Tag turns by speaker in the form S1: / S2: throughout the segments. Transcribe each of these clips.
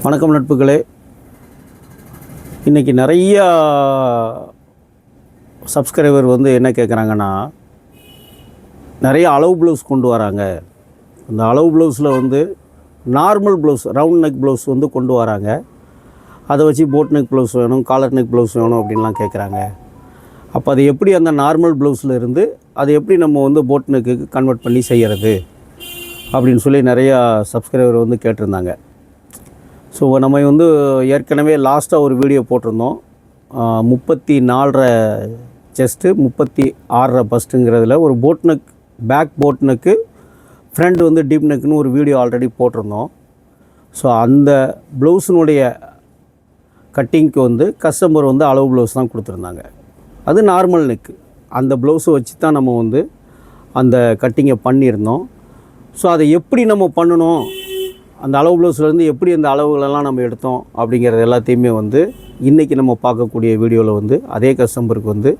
S1: வணக்கம் நட்புகளே. இன்றைக்கி நிறையா சப்ஸ்கிரைபர் என்ன கேட்குறாங்கன்னா, நிறைய அளவு ப்ளவுஸ் கொண்டு வராங்க. அந்த அளவு ப்ளவுஸில் normal blouse, round neck blouse கொண்டு வராங்க. அதை வச்சு போட் நெக் ப்ளவுஸ் வேணும், காலர் நெக் ப்ளவுஸ் வேணும் அப்படின்லாம் கேட்குறாங்க. அப்போ அது எப்படி அந்த நார்மல் ப்ளவுஸில் இருந்து அதை எப்படி நம்ம போட் நெக்குக்கு கன்வெர்ட் பண்ணி செய்கிறது அப்படின்னு சொல்லி நிறையா சப்ஸ்கிரைபர் கேட்டிருந்தாங்க. ஸோ நம்ம ஏற்கனவே லாஸ்ட்டாக ஒரு வீடியோ போட்டிருந்தோம். 34.5 செஸ்ட்டு, 36 பஸ்ட்டுங்கிறதுல ஒரு boat neck, back boat neck, front deep நெக்குன்னு ஒரு வீடியோ ஆல்ரெடி போட்டிருந்தோம். ஸோ அந்த ப்ளவுஸினுடைய கட்டிங்க்கு கஸ்டமர் அளவு ப்ளவுஸ் தான் கொடுத்துருந்தாங்க. அது நார்மல் நெக்கு. அந்த ப்ளவுஸை வச்சு தான் நம்ம அந்த கட்டிங்கை பண்ணியிருந்தோம். ஸோ அதை எப்படி நம்ம பண்ணணும், அந்த அளவு ப்ளவுஸ்லேருந்து எப்படி அந்த அளவுகளெல்லாம் நம்ம எடுத்தோம் அப்படிங்கிறது எல்லாத்தையுமே இன்றைக்கி நம்ம பார்க்கக்கூடிய வீடியோவில் அதே கஸ்டமருக்கு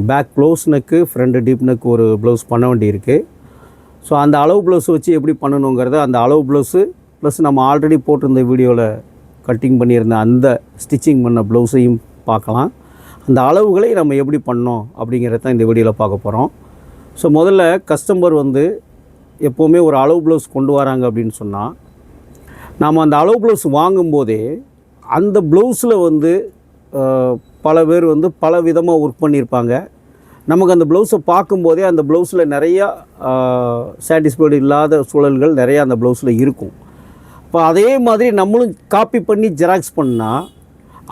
S1: back close neck, front deep neck ஒரு ப்ளவுஸ் பண்ண வேண்டியிருக்கு. ஸோ அந்த அளவு ப்ளவுஸ் வச்சு எப்படி பண்ணணுங்கிறத, அந்த அளவு ப்ளவுஸு ப்ளஸ் நம்ம ஆல்ரெடி போட்டிருந்த வீடியோவில் கட்டிங் பண்ணியிருந்த அந்த ஸ்டிச்சிங் பண்ண ப்ளவுஸையும் பார்க்கலாம். அந்த அளவுகளை நம்ம எப்படி பண்ணோம் அப்படிங்கிறத தான் இந்த வீடியோவில் பார்க்க போகிறோம். ஸோ முதல்ல கஸ்டமர் எப்போவுமே ஒரு அளவு ப்ளவுஸ் கொண்டு வராங்க அப்படின்னு சொன்னால், நாம் அந்த அளவு ப்ளவுஸ் வாங்கும்போதே அந்த ப்ளவுஸில் பல பேர் பல விதமாக ஒர்க் பண்ணியிருப்பாங்க. நமக்கு அந்த ப்ளவுஸை பார்க்கும்போதே அந்த ப்ளவுஸில் நிறையா சாட்டிஸ்ஃபைடு இல்லாத சூழல்கள் நிறையா அந்த ப்ளவுஸில் இருக்கும். இப்போ அதே மாதிரி நம்மளும் காப்பி பண்ணி ஜெராக்ஸ் பண்ணால்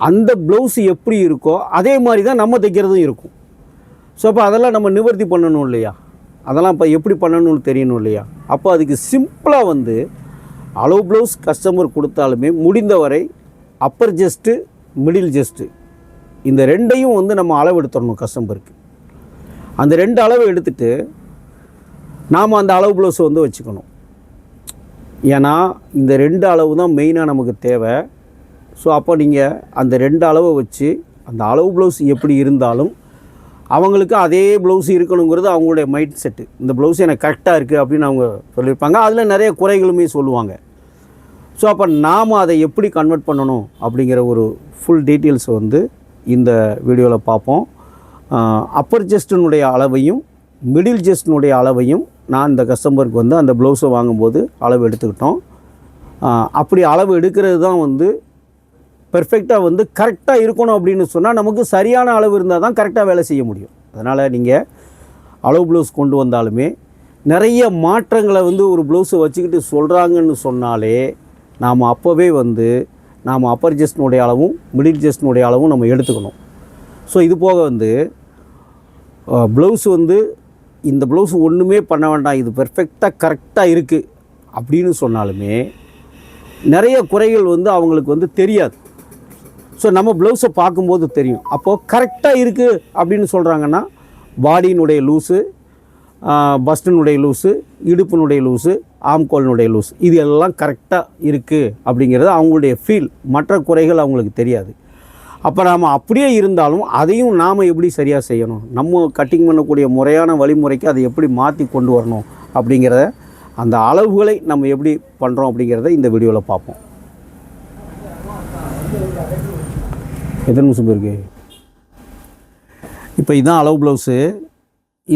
S1: அந்த ப்ளவுஸ் எப்படி இருக்கோ அதே மாதிரி தான் நம்ம தைக்கிறதும் இருக்கும். ஸோ அப்போ அதெல்லாம் நம்ம நிவர்த்தி பண்ணணும் இல்லையா? அதெல்லாம் இப்போ எப்படி பண்ணணும்னு தெரியணும் இல்லையா? அப்போ அதுக்கு சிம்பிளாக அளவு ப்ளவுஸ் கஸ்டமர் கொடுத்தாலுமே முடிந்தவரை அப்பர் ஜஸ்ட்டு, மிடில் ஜஸ்ட்டு, இந்த ரெண்டையும் நம்ம அளவு எடுத்துடணும் கஸ்டமருக்கு. அந்த ரெண்டு அளவு எடுத்துகிட்டு நாம் அந்த அளவு ப்ளவுஸை வச்சுக்கணும். ஏன்னா இந்த ரெண்டு அளவு தான் மெயினாக நமக்கு தேவை. ஸோ அப்போ நீங்கள் அந்த ரெண்டு அளவை வச்சு அந்த அளவு ப்ளவுஸ் எப்படி இருந்தாலும் அவங்களுக்கு அதே ப்ளவுஸ் இருக்கணுங்கிறது அவங்களுடைய மைண்ட் செட்டு. இந்த ப்ளவுஸ் எனக்கு கரெக்டாக இருக்குது அப்படின்னு அவங்க சொல்லியிருப்பாங்க. அதில் நிறைய குறைகளுமே சொல்லுவாங்க. ஸோ அப்போ நாம் அதை எப்படி கன்வெர்ட் பண்ணணும் அப்படிங்கிற ஒரு ஃபுல் டீட்டெயில்ஸ் இந்த வீடியோவில் பார்ப்போம். அப்பர் ஜஸ்டினுடைய அளவையும் மிடில் ஜஸ்டினுடைய அளவையும் நான் இந்த கஸ்டமருக்கு அந்த ப்ளவுஸை வாங்கும்போது அளவு எடுத்துக்கிட்டோம். அப்படி அளவு எடுக்கிறது தான் பெர்ஃபெக்டாக கரெக்டாக இருக்கணும் அப்படின்னு சொன்னால் நமக்கு சரியான அளவு இருந்தால் தான் கரெக்டாக வேலை செய்ய முடியும். அதனால் நீங்கள் அளவு ப்ளவுஸ் கொண்டு வந்தாலுமே நிறைய மாற்றங்களை ஒரு ப்ளவுஸை வச்சுக்கிட்டு சொல்கிறாங்கன்னு சொன்னாலே நாம் அப்போவே நாம் அப்பர் ஜஸ்டினுடைய அளவும் மிடில் ஜஸ்டினுடைய அளவும் நம்ம எடுத்துக்கணும். ஸோ இது போக ப்ளவுஸ் இந்த ப்ளவுஸ் ஒன்றுமே பண்ண வேண்டாம், இது பெர்ஃபெக்டாக கரெக்டாக இருக்குது அப்படின்னு சொன்னாலுமே நிறைய குறைகள் அவங்களுக்கு தெரியாது. ஸோ நம்ம ப்ளவுஸை பார்க்கும்போது தெரியும். அப்போது கரெக்டாக இருக்குது அப்படின்னு சொல்கிறாங்கன்னா பாடியினுடைய லூஸு, பஸ்டினுடைய லூஸு, இடுப்பினுடைய லூஸு, ஆம்கோலினுடைய லூஸ், இது எல்லாம் கரெக்டாக இருக்குது அப்படிங்கிறது அவங்களுடைய ஃபீல். மற்ற குறைகள் அவங்களுக்கு தெரியாது. அப்போ நாம் அப்படியே இருந்தாலும் அதையும் நாம் எப்படி சரியாக செய்யணும், நம்ம கட்டிங் பண்ணக்கூடிய முறையான வழிமுறைக்கு அதை எப்படி மாற்றி கொண்டு வரணும் அப்படிங்கிறத, அந்த அளவுகளை நம்ம எப்படி பண்ணுறோம் அப்படிங்கிறத இந்த வீடியோவில் பார்ப்போம். எத்தனை நிமிஷம் இருக்குது? இப்போ இதுதான் அளவு ப்ளவுஸு.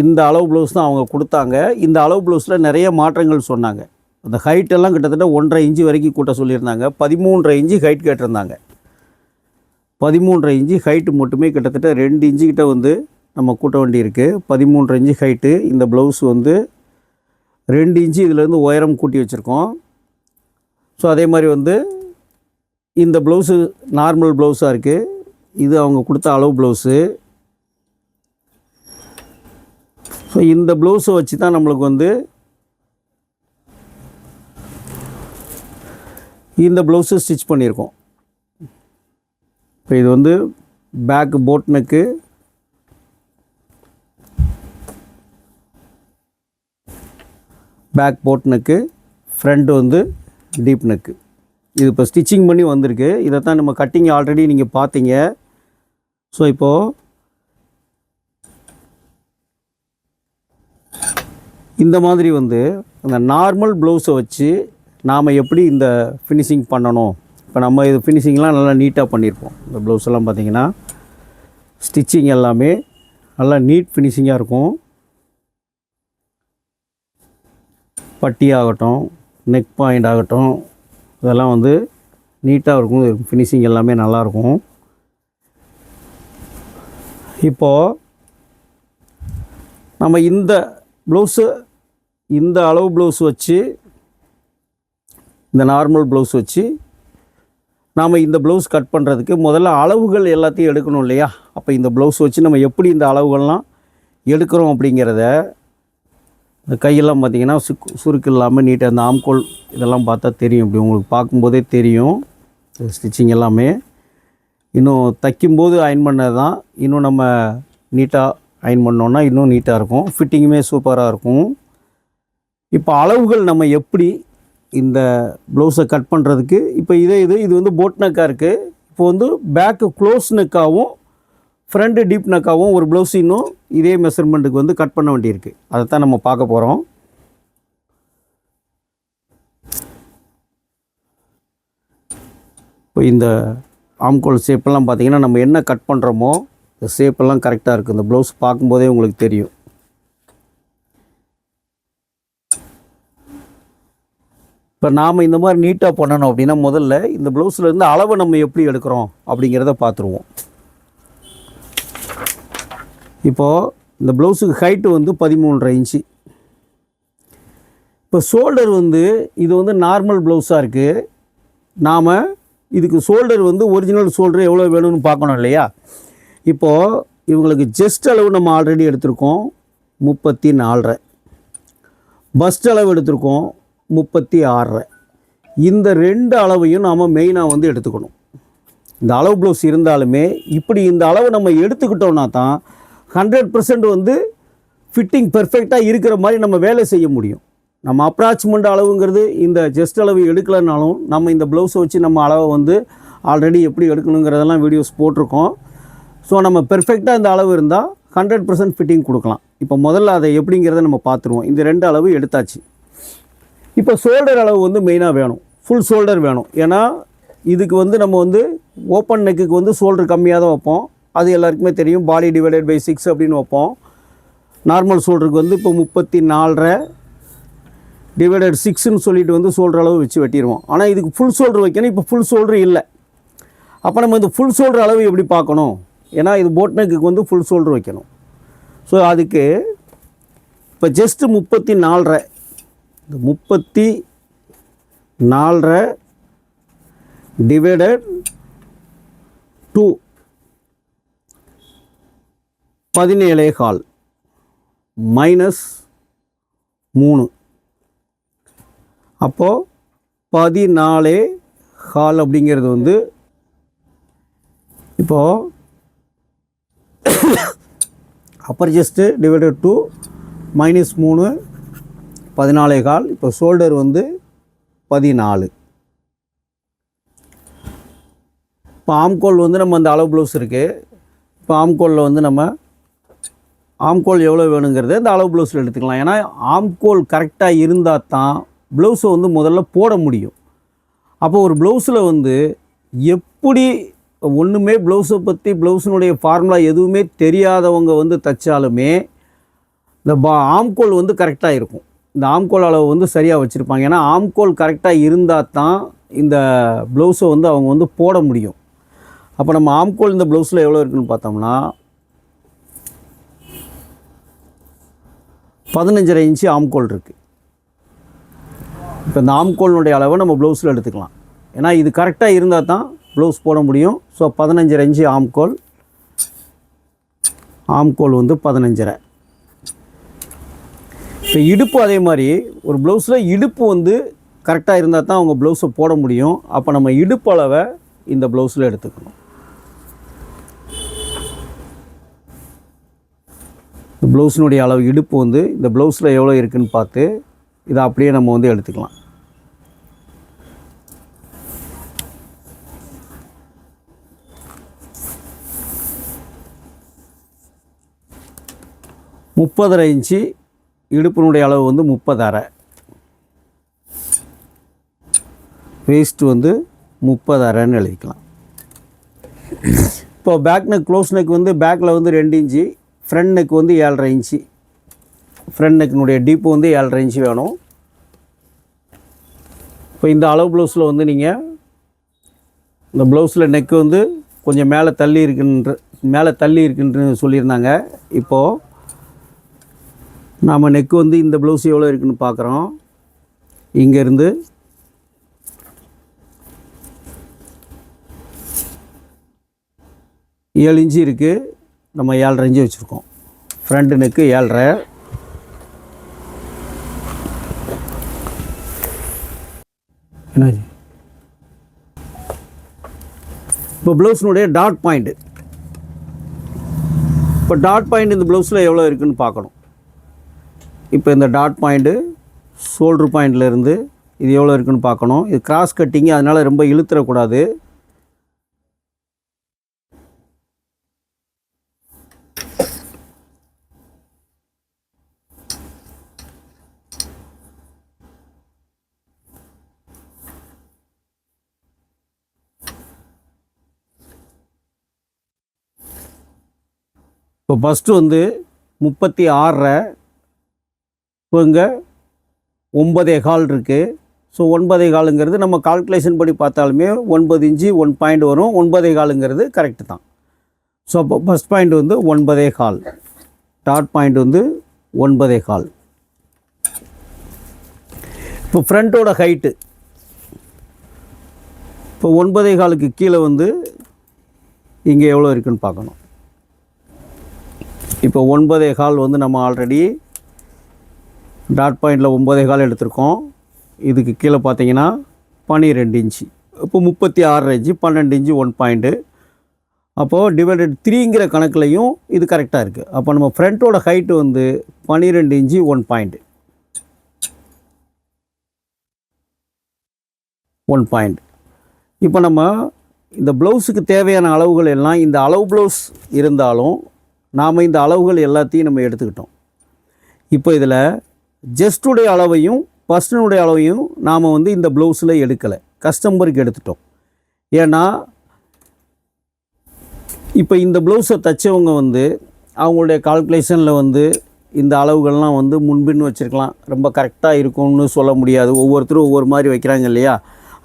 S1: இந்த அளவு ப்ளவுஸ் தான் அவங்க கொடுத்தாங்க. இந்த அளவு ப்ளவுஸில் நிறைய மாற்றங்கள் சொன்னாங்க. அந்த ஹைட்டெல்லாம் கிட்டத்தட்ட 1.5 இன்ச்சு வரைக்கும் கூட்ட சொல்லியிருந்தாங்க. 13.5 இன்ச்சு ஹைட் கேட்டிருந்தாங்க. 13.5 இன்ச்சு ஹைட்டு மட்டுமே கிட்டத்தட்ட 2 இன்ச்சு கிட்ட நம்ம கூட்ட வேண்டியிருக்கு. 13.5 இன்ச்சு ஹைட்டு. இந்த ப்ளவுஸ் 2 இன்ச்சு இதிலேருந்து உயரம் கூட்டி வச்சுருக்கோம். ஸோ அதே மாதிரி இந்த ப்ளவுஸு நார்மல் ப்ளவுஸாக இருக்குது. இது அவங்க கொடுத்த அளவு ப்ளவுஸு. ஸோ இந்த ப்ளவுஸை வச்சு தான் நம்மளுக்கு இந்த ப்ளவுஸு ஸ்டிச் பண்ணியிருக்கோம். இப்போ இது back boat neck, back boat neck, front deep neck. இது இப்போ ஸ்டிச்சிங் பண்ணி வந்திருக்கு. இதை தான் நம்ம கட்டிங் ஆல்ரெடி நீங்கள் பார்த்தீங்க. ஸோ இப்போது இந்த மாதிரி அந்த நார்மல் ப்ளவுஸை வச்சு நாம் எப்படி இந்த ஃபினிஷிங் பண்ணணும் இப்போ நம்ம இது ஃபினிஷிங்லாம் நல்லா நீட்டாக பண்ணியிருப்போம். இந்த ப்ளவுஸ் எல்லாம் பார்த்திங்கன்னா ஸ்டிச்சிங் எல்லாமே நல்லா நீட் ஃபினிஷிங்காக இருக்கும். பட்டி ஆகட்டும், நெக் பாயிண்ட் ஆகட்டும், இதெல்லாம் வந்து நீட்டாக இருக்கும். ஃபினிஷிங் எல்லாமே நல்லாயிருக்கும். இப்போது நம்ம இந்த ப்ளவுஸு, இந்த அளவு ப்ளவுஸ் வச்சு, இந்த நார்மல் ப்ளவுஸ் வச்சு நாம் இந்த ப்ளவுஸ் கட் பண்ணுறதுக்கு முதல்ல அளவுகள் எல்லாத்தையும் எடுக்கணும் இல்லையா? அப்போ இந்த ப்ளவுஸ் வச்சு நம்ம எப்படி இந்த அளவுகள்லாம் எடுக்கிறோம் அப்படிங்கிறத, இந்த கையெல்லாம் பார்த்திங்கன்னா சுருக்கு இல்லாமல் நீட்டாக இந்த ஆம்கோல் இதெல்லாம் பார்த்தா தெரியும். இப்படி உங்களுக்கு பார்க்கும்போதே தெரியும். ஸ்டிச்சிங் எல்லாமே இன்னும் தைக்கும்போது அயன் பண்ணது தான். இன்னும் நம்ம நீட்டாக அயன் பண்ணோன்னா இன்னும் நீட்டாக இருக்கும். ஃபிட்டிங்குமே சூப்பராக இருக்கும். இப்போ அளவுகள் நம்ம எப்படி இந்த ப்ளவுஸை கட் பண்ணுறதுக்கு, இப்போ இது வந்து போட் நெக்காக இருக்குது. இப்போ வந்து பேக்கு க்ளோஸ் நெக்காகவும் ஃப்ரண்ட்டு டீப் நெக்காகவும் ஒரு ப்ளவுஸ் இன்னும் இதே மெஷர்மெண்ட்டுக்கு வந்து கட் பண்ண வேண்டியிருக்கு. அதை தான் நம்ம பார்க்க போகிறோம். இப்போ இந்த ஆம்கோல் ஷேப்பெல்லாம் பார்த்திங்கன்னா நம்ம என்ன கட் பண்ணுறோமோ இந்த ஷேப்பெல்லாம் கரெக்டாக இருக்குது. இந்த ப்ளவுஸ் பார்க்கும்போதே உங்களுக்கு தெரியும். இப்போ நாம் இந்த மாதிரி நீட்டாக பண்ணணும் அப்படின்னா முதல்ல இந்த ப்ளவுஸ்லேருந்து அளவை நம்ம எப்படி எடுக்கிறோம் அப்படிங்கிறத பார்த்துருவோம். இப்போது இந்த ப்ளவுஸுக்கு ஹைட்டு வந்து 13.5 இன்ச்சு. இப்போ ஷோல்டர் வந்து இது வந்து நார்மல் ப்ளவுஸாக இருக்குது. நாம் இதுக்கு ஷோல்டர் வந்து ஒரிஜினல் ஷோல்டர் எவ்வளோ வேணும்னு பார்க்கணும் இல்லையா? இப்போது இவங்களுக்கு செஸ்ட் அளவு நம்ம ஆல்ரெடி எடுத்திருக்கோம் 34.5. பஸ்ட் அளவு எடுத்திருக்கோம் 36. இந்த 2 அளவையும் நாம் மெயினாக வந்து எடுத்துக்கணும். இந்த அளவு ப்ளவுஸ் இருந்தாலுமே இப்படி இந்த அளவை நம்ம எடுத்துக்கிட்டோம்னா தான் 100% வந்து ஃபிட்டிங் பெர்ஃபெக்டாக இருக்கிற மாதிரி நம்ம வேலை செய்ய முடியும். நம்ம அப்ராச்மெண்ட் அளவுங்கிறது இந்த ஜஸ்ட் அளவு எடுக்கலைனாலும் நம்ம இந்த ப்ளவுஸை வச்சு நம்ம அளவை வந்து ஆல்ரெடி எப்படி எடுக்கணுங்கிறதெல்லாம் வீடியோஸ் போட்டிருக்கோம். ஸோ நம்ம பெர்ஃபெக்டாக இந்த அளவு இருந்தால் 100% ஃபிட்டிங் கொடுக்கலாம். இப்போ முதல்ல அதை எப்படிங்கிறத நம்ம பார்த்துருவோம். இந்த 2 அளவு எடுத்தாச்சு. இப்போ ஷோல்டர் அளவு வந்து மெயினாக வேணும். ஃபுல் ஷோல்டர் வேணும். ஏன்னா இதுக்கு வந்து நம்ம வந்து ஓப்பன் நெக்குக்கு வந்து ஷோல்டர் கம்மியாக தான் வைப்போம். அது எல்லாருக்குமே தெரியும். பாடி டிவைடட் பை 6 அப்படின்னு வைப்போம். நார்மல் ஷோல்டருக்கு வந்து இப்போ 34.5 டிவைடட் 6ன்னு சொல்லிட்டு வந்து ஷோல்டர் அளவு வச்சு வெட்டிடுவோம். ஆனால் இதுக்கு ஃபுல் ஷோல்டர் வைக்கணும். இப்போ ஃபுல் ஷோல்டர் இல்லை. அப்போ நம்ம இந்த ஃபுல் ஷோல்டர் அளவு எப்படி பார்க்கணும்? ஏன்னா இது போட் நெக்குக்கு வந்து ஃபுல் ஷோல்டர் வைக்கணும். ஸோ அதுக்கு இப்போ ஜஸ்ட்டு 34.5 இந்த 34.5 டிவைடட் 2 17.25 மைனஸ் 3 அப்போது 14.25 அப்படிங்கிறது வந்து இப்போது அப்பர் செஸ்ட்டு டிவைடட் 2 மைனஸ் 3 14.25. இப்போ ஷோல்டர் வந்து 14. இப்போ ஆம்கோல் வந்து நம்ம அந்த அளவு ப்ளவுஸ் இருக்குது. இப்போ ஆம்கோலில் வந்து நம்ம ஆம்கோல் எவ்வளோ வேணுங்கிறத இந்த அளவு ப்ளவுஸில் எடுத்துக்கலாம். ஏன்னா ஆம்கோல் கரெக்டாக இருந்தால் தான் ப்ளவுஸை வந்து முதல்ல போட முடியும். அப்போ ஒரு ப்ளவுஸில் வந்து எப்படி ஒன்றுமே ப்ளவுஸை பற்றி ப்ளவுஸினுடைய ஃபார்முலா எதுவுமே தெரியாதவங்க வந்து தைச்சாலுமே இந்த ஆம்கோல் வந்து கரெக்டாக இருக்கும். இந்த ஆம்கோல் அளவு வந்து சரியாக வச்சுருப்பாங்க. ஏன்னா ஆம்கோல் கரெக்டாக இருந்தால் தான் இந்த ப்ளவுஸை வந்து அவங்க வந்து போட முடியும். அப்போ நம்ம ஆம்கோல் இந்த ப்ளவுஸில் எவ்வளோ இருக்குதுன்னு பார்த்தோம்னா 15.5 இன்ச்சு ஆம்கோல் இருக்குது. இப்போ இந்த ஆம்கோலினுடைய அளவை நம்ம ப்ளவுஸில் எடுத்துக்கலாம். ஏன்னா இது கரெக்டாக இருந்தால் தான் ப்ளவுஸ் போட முடியும். ஸோ 15.5 இன்ச்சு ஆம்கோல் வந்து 15.5. இப்போ இடுப்பு அதே மாதிரி ஒரு ப்ளவுஸில் இடுப்பு வந்து கரெக்டாக இருந்தால் தான் அவங்க ப்ளவுஸை போட முடியும். அப்போ நம்ம இடுப்பு அளவை இந்த ப்ளவுஸில் எடுத்துக்கணும். இந்த ப்ளவுஸினுடைய அளவு இடுப்பு வந்து இந்த ப்ளவுஸில் எவ்வளோ இருக்குதுன்னு பார்த்து இதை அப்படியே நம்ம வந்து எடுத்துக்கலாம். முப்பதரை இன்ச்சு இடுப்பினுடைய அளவு வந்து 30.5. வேஸ்ட் வந்து 30 அரைன்னு எழுதிக்கலாம். இப்போ பேக் நெக் க்ளோஸ் நெக் வந்து பேக்கில் வந்து 2 இன்ச்சு, ஃப்ரண்ட் நெக் வந்து 7.5 இன்ச்சு. ஃப்ரண்ட் நெக்கினுடைய டீப்பு வந்து 7.5 இன்ச்சு வேணும். இப்போ இந்த அளவு ப்ளவுஸில் வந்து நீங்கள் இந்த ப்ளவுஸில் நெக்கு வந்து கொஞ்சம் மேலே தள்ளி இருக்குன்னு சொல்லியிருந்தாங்க. இப்போது நாம் நெக்கு வந்து இந்த ப்ளவுஸ் எவ்வளோ இருக்குதுன்னு பார்க்குறோம். இங்கேருந்து ஏழு இன்ச்சு இருக்குது, நம்ம 7.5 இன்ச்சு வச்சுருக்கோம். Front neck 7.5. என்னாச்சு? இப்போ ப்ளவுஸினுடைய டாட் பாயிண்ட்டு, இப்போ டாட் பாயிண்ட் இந்த ப்ளவுஸில் எவ்வளோ இருக்குதுன்னு பார்க்கணும். இப்போ இந்த டாட் பாயிண்ட்டு ஷோல்ட்ரு பாயிண்ட்லேருந்து இது எவ்வளோ இருக்குதுன்னு பார்க்கணும். இது கிராஸ் கட்டிங்கு, அதனால் ரொம்ப இழுத்துறக்கூடாது. இப்போ ஃபஸ்ட்டு வந்து 36. இப்போ இங்கே 9.25 இருக்குது. ஸோ 9.25ங்கிறது நம்ம கால்குலேஷன் படி பார்த்தாலுமே 9 இன்ச்சு 1 பாயிண்ட் வரும். 9.25ங்கிறது கரெக்டு தான். ஸோ அப்போ ஃபஸ்ட் பாயிண்ட் வந்து 9.25, டாட் பாயிண்ட் வந்து 9.25. இப்போ ஃப்ரண்ட்டோட ஹைட்டு இப்போ 9.25க்கு கீழே வந்து இங்கே எவ்வளோ இருக்குதுன்னு பார்க்கணும். இப்போ 9.25 வந்து நம்ம ஆல்ரெடி டாட் பாயிண்டில் 9.25 எடுத்திருக்கோம். இதுக்கு கீழே பார்த்தீங்கன்னா 12 இன்ச்சு. இப்போ 36 இன்ச்சு, 12 இன்ச்சு 1 பாயிண்ட்டு. அப்போது டிவைடட் 3ங்கிற கணக்குலையும் இது கரெக்டாக இருக்குது. அப்போ நம்ம ஃப்ரண்ட்டோட ஹைட்டு வந்து 12 இன்ச்சு 1 பாயிண்ட்டு. 1 பாயிண்ட். இப்போ நம்ம இந்த ப்ளவுஸுக்கு தேவையான அளவுகள் எல்லாம் இந்த அளவு ப்ளவுஸ் இருந்தாலும் நாம் இந்த அளவுகள் எல்லாத்தையும் நம்ம எடுத்துக்கிட்டோம். இப்போ இதில் ஜஸ்ட்டுடைய அளவையும் பர்சனுடைய அளவையும் நாம் வந்து இந்த ப்ளவுஸில் எடுக்கலை, கஸ்டமருக்கு எடுத்துட்டோம். ஏன்னா இப்போ இந்த ப்ளவுஸை தைச்சவங்க வந்து அவங்களுடைய கால்குலேஷனில் வந்து இந்த அளவுகள்லாம் வந்து முன்பின் வச்சுருக்கலாம், ரொம்ப கரெக்டாக இருக்கும்னு சொல்ல முடியாது. ஒவ்வொருத்தரும் ஒவ்வொரு மாதிரி வைக்கிறாங்க இல்லையா.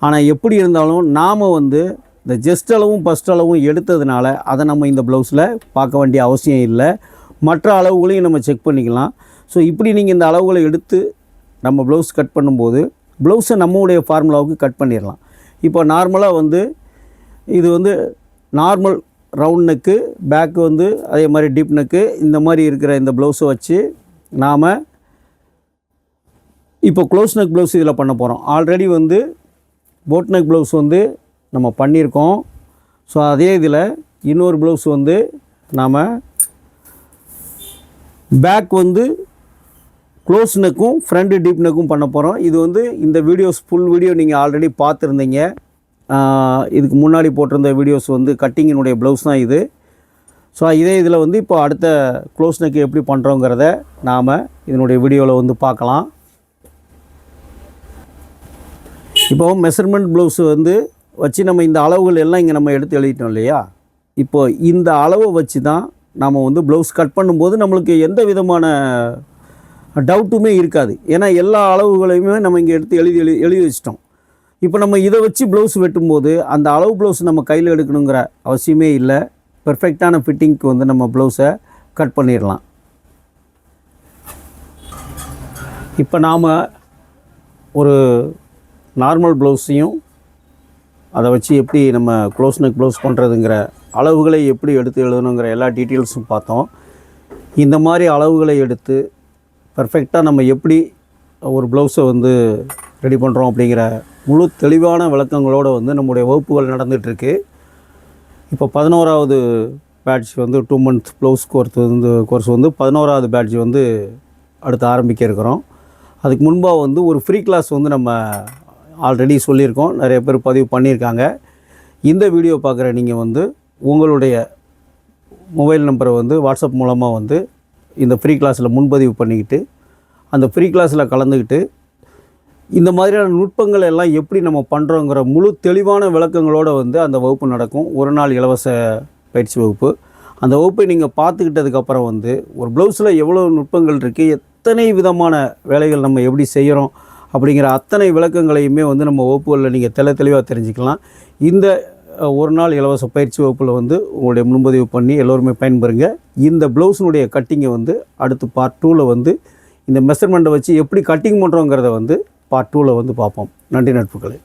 S1: ஆனால் எப்படி இருந்தாலும் நாம் வந்து இந்த ஜஸ்ட் அளவும் ஃபஸ்ட் அளவும் எடுத்ததுனால அதை நம்ம இந்த ப்ளவுஸில் பார்க்க வேண்டிய அவசியம் இல்லை. மற்ற அளவுகளையும் நம்ம செக் பண்ணிக்கலாம். ஸோ இப்படி நீங்கள் இந்த அளவுகளை எடுத்து நம்ம ப்ளவுஸ் கட் பண்ணும்போது ப்ளவுஸை நம்மளுடைய ஃபார்முலாவுக்கு கட் பண்ணிடலாம். இப்போ நார்மலாக வந்து இது வந்து நார்மல் ரவுண்ட் நெக்கு, பேக்கு வந்து அதே மாதிரி டீப் நெக்கு, இந்த மாதிரி இருக்கிற இந்த ப்ளவுஸை வச்சு நாம் இப்போ க்ளோஸ் நெக் ப்ளவுஸ் இதில் பண்ண போகிறோம். ஆல்ரெடி வந்து போட் நெக் ப்ளவுஸ் வந்து நம்ம பண்ணியிருக்கோம். ஸோ அதே இதில் இன்னொரு ப்ளவுஸ் வந்து நாம் பேக் வந்து க்ளோஸ் நெக்கும் ஃப்ரண்ட் டீப் நெக்கும் பண்ண போகிறோம். இது வந்து இந்த வீடியோஸ் ஃபுல் வீடியோ நீங்கள் ஆல்ரெடி பார்த்துருந்தீங்க. இதுக்கு முன்னாடி போட்டிருந்த வீடியோஸ் வந்து கட்டிங்கினுடைய ப்ளவுஸ் தான் இது. ஸோ இதே இதில் வந்து இப்போ அடுத்த க்ளோஸ் நெக்கு எப்படி பண்ணுறோங்கிறத நாம் இதனுடைய வீடியோவில் வந்து பார்க்கலாம். இப்போ மெஷர்மெண்ட் ப்ளவுஸ் வந்து வச்சு நம்ம இந்த அளவுகள் எல்லாம் இங்கே நம்ம எடுத்து எழுதிட்டோம் இல்லையா. இப்போ இந்த அளவை வச்சு தான் நாம் வந்து ப்ளவுஸ் கட் பண்ணும்போது நம்மளுக்கு எந்த விதமான டவுட்டுமே இருக்காது. ஏன்னா எல்லா அளவுகளையுமே நம்ம இங்கே எடுத்து எழுதி வச்சிட்டோம். இப்போ நம்ம இதை வச்சு ப்ளவுஸ் வெட்டும்போது அந்த அளவு ப்ளவுஸ் நம்ம கையில் எடுக்கணுங்கிற அவசியமே இல்லை. பெர்ஃபெக்டான ஃபிட்டிங்க்கு வந்து நம்ம ப்ளவுஸை கட் பண்ணிடலாம். இப்போ நாம் ஒரு நார்மல் ப்ளவுஸையும் அதை வச்சு எப்படி நம்ம க்ளோஸ் நெக் ப்ளவுஸ் பண்ணுறதுங்கிற அளவுகளை எப்படி எடுத்து எழுதணுங்கிற எல்லா டீட்டெயில்ஸும் பார்த்தோம். இந்த மாதிரி அளவுகளை எடுத்து பர்ஃபெக்டாக நம்ம எப்படி ஒரு ப்ளவுஸை வந்து ரெடி பண்ணுறோம் அப்படிங்கிற முழு தெளிவான விளக்கங்களோடு வந்து நம்முடைய வகுப்புகள் நடந்துகிட்ருக்கு. இப்போ 11வது பேட்ச் வந்து 2 month ப்ளவுஸ் கோர்ஸ் வந்து 11வது பேட்ச் வந்து அடுத்து ஆரம்பிக்க இருக்கிறோம். அதுக்கு முன்பாக வந்து ஒரு ஃப்ரீ கிளாஸ் வந்து நம்ம ஆல்ரெடி சொல்லியிருக்கோம், நிறைய பேர் பதிவு பண்ணியிருக்காங்க. இந்த வீடியோ பார்க்குற நீங்கள் வந்து உங்களுடைய மொபைல் நம்பரை வந்து வாட்ஸ்அப் மூலமாக வந்து இந்த ஃப்ரீ கிளாஸில் முன்பதிவு பண்ணிக்கிட்டு அந்த ஃப்ரீ கிளாஸில் கலந்துக்கிட்டு இந்த மாதிரியான நுட்பங்கள் எல்லாம் எப்படி நம்ம பண்ணுறோங்கிற முழு தெளிவான விளக்கங்களோடு வந்து அந்த வகுப்பு நடக்கும். ஒரு நாள் இலவச பயிற்சி வகுப்பு. அந்த வகுப்பை நீங்கள் பார்த்துக்கிட்டதுக்கப்புறம் வந்து ஒரு ப்ளவுஸில் எவ்வளோ நுட்பங்கள் இருக்குது, எத்தனை விதமான வேலைகள் நம்ம எப்படி செய்கிறோம் அப்படிங்கிற அத்தனை விளக்கங்களையுமே வந்து நம்ம வகுப்புகளில் நீங்கள் தெளிவாக தெரிஞ்சுக்கலாம். இந்த ஒரு நாள் இலவச பயிற்சி வகுப்பில் வந்து உங்களுடைய முன்பதிவு பண்ணி எல்லோருமே பயன்பெறுங்க. இந்த ப்ளவுஸினுடைய கட்டிங்கை வந்து அடுத்து பார்ட் 2ல் வந்து இந்த மெஷர்மெண்ட்டை வச்சு எப்படி கட்டிங் பண்ணுறோங்கிறத வந்து பார்ட் 2ல் வந்து பார்ப்போம். நன்றி நட்புகளே.